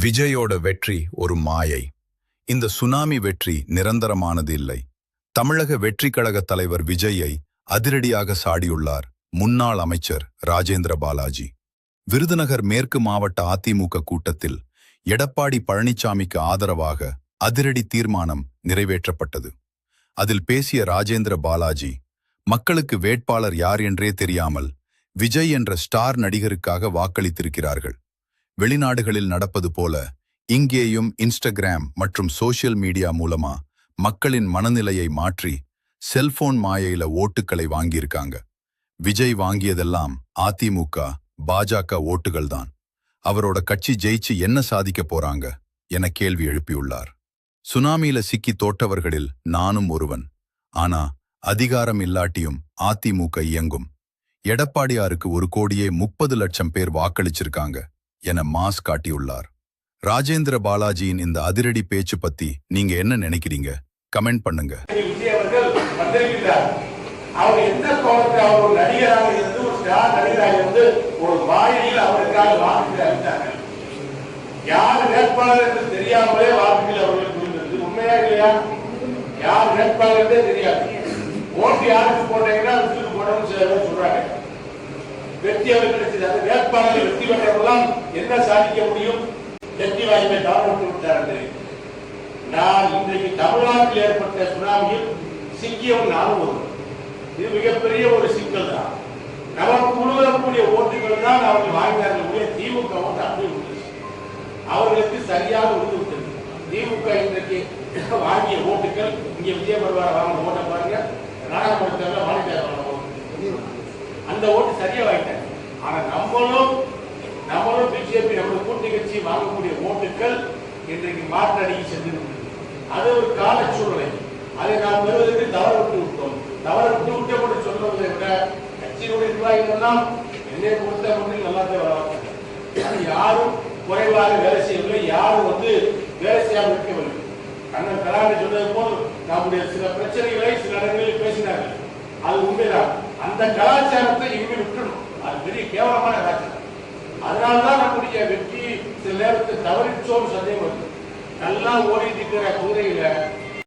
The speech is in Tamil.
விஜயோட வெற்றி ஒரு மாயை. இந்த சுனாமி வெற்றி நிரந்தரமானது இல்லை. தமிழக வெற்றி கழக தலைவர் விஜயை அதிரடியாக சாடியுள்ளார் முன்னாள் அமைச்சர் ராஜேந்திர பாலாஜி. விருதுநகர் மேற்கு மாவட்ட அதிமுக கூட்டத்தில் எடப்பாடி பழனிசாமிக்கு ஆதரவாக அதிரடி தீர்மானம் நிறைவேற்றப்பட்டது. அதில் பேசிய ராஜேந்திர பாலாஜி, மக்களுக்கு வேட்பாளர் யார் என்றே தெரியாமல் விஜய் என்ற ஸ்டார் நடிகருக்காக வாக்களித்திருக்கிறார்கள். வெளிநாடுகளில் நடப்பது போல இங்கேயும் இன்ஸ்டாகிராம் மற்றும் சோஷியல் மீடியா மூலமா மக்களின் மனநிலையை மாற்றி செல்போன் மாயையில ஓட்டுக்களை வாங்கியிருக்காங்க. விஜய் வாங்கியதெல்லாம் அதிமுக பாஜக ஓட்டுகள் தான். அவரோட கட்சி ஜெயிச்சு என்ன சாதிக்க போறாங்க என கேள்வி எழுப்பியுள்ளார். சுனாமியில சிக்கி தோற்றவர்களில் நானும் ஒருவன். ஆனா அதிகாரம் இல்லாட்டியும் அதிமுக இயங்கும். எடப்பாடியாருக்கு 1,30,00,000 பேர் வாக்களிச்சிருக்காங்க என மாஸ் காட்டியுள்ளார். ராஜேந்திர பாலாஜியின் இந்த அதிரடி பேச்சு பத்தி நீங்க என்ன நினைக்கிறீங்க? கமெண்ட் பண்ணுங்க. அவர் எந்த கோலத்தில் அவர் ஒரு நடிகராக இருந்து ஒரு ஸ்டார் நடிகராக இருந்து ஒரு வாயிலில் அவருக்காக வாக்குகளை அளித்தார்கள். யார் வேட்பாளர் என்று தெரியாமலே வாக்குகள் அவர்களுக்கு இருந்தது. உண்மையா இல்லையா? யார் வேட்பாளர் என்றே தெரியாது. ஓட்டு யாருக்கு போட்டீங்கன்னா விட்டுட்டு போடணும்னு சில பேர் சொல்றாங்க. வெற்றி அவர்கள் கிடைச்சது. வேட்பாளர்கள் வெற்றி பெற்றவர்களாம் என்ன சாதிக்க முடியும்? வெற்றி வாய்ப்பை தவறவிட்டு விட்டார்கள். நான் இன்றைக்கு தமிழ்நாட்டில் ஏற்பட்ட சுனாமியில் சிக்கியவன் நானும் ஒருவன். இது மிகப்பெரிய ஒரு சிக்கல் தான். நமக்கு உழுவக்கூடிய ஓட்டுகள் தான் அவர்கள் வாங்கினார்கள். திமுக ஓட்டு அப்படி விட்டுச்சு. அவர்களுக்கு சரியாக உழுது விட்டது. திமுக இன்றைக்கு வாங்கிய ஓட்டுகள் இங்கே விஜய் வருவார வாங்கின ஓட்டை பாருங்க. நாடாளுமன்றத்தில் வாங்கிட்டாங்க. அந்த ஓட்டு சரியா வாங்கிட்டாங்க. ஆனா நம்மளும் பிஜேபி நம்மளுடைய கூட்டணி கட்சி வாங்கக்கூடிய ஓட்டுகள் இன்றைக்கு மாற்றடிக்கு சென்று அது ஒரு கால சூழ்நிலை. அதை நாம் பெறுவதற்கு தவறு விட்டு விட்டோம். தவறு விட்டு விட்டப்பட்டு சொல்வதை விட கட்சியினுடைய நிர்வாகிகள் எல்லாம் என்னை பொறுத்த மட்டும் நல்லாதான் வளர்த்தாங்க. யாரும் குறைவாக வேலை செய்யவில்லை. யாரும் வேலை செய்யாமல் இருக்கவில்லை. அண்ணன் கலாநிதி சொன்னது போல் நம்முடைய சில பிரச்சனைகளை சில இடங்களில் பேசினார்கள். அது உண்மைதான். அந்த கலாச்சாரத்தை இனிமேல் விட்டுணும். அது பெரிய கேவலமான கலாச்சாரம். அதனால்தான் நம்முடைய வெற்றி சில நேரத்தில் தவறிச்சோம் சந்தேகம் வருது. நல்லா ஓடிட்டு இருக்கிற குதிரையில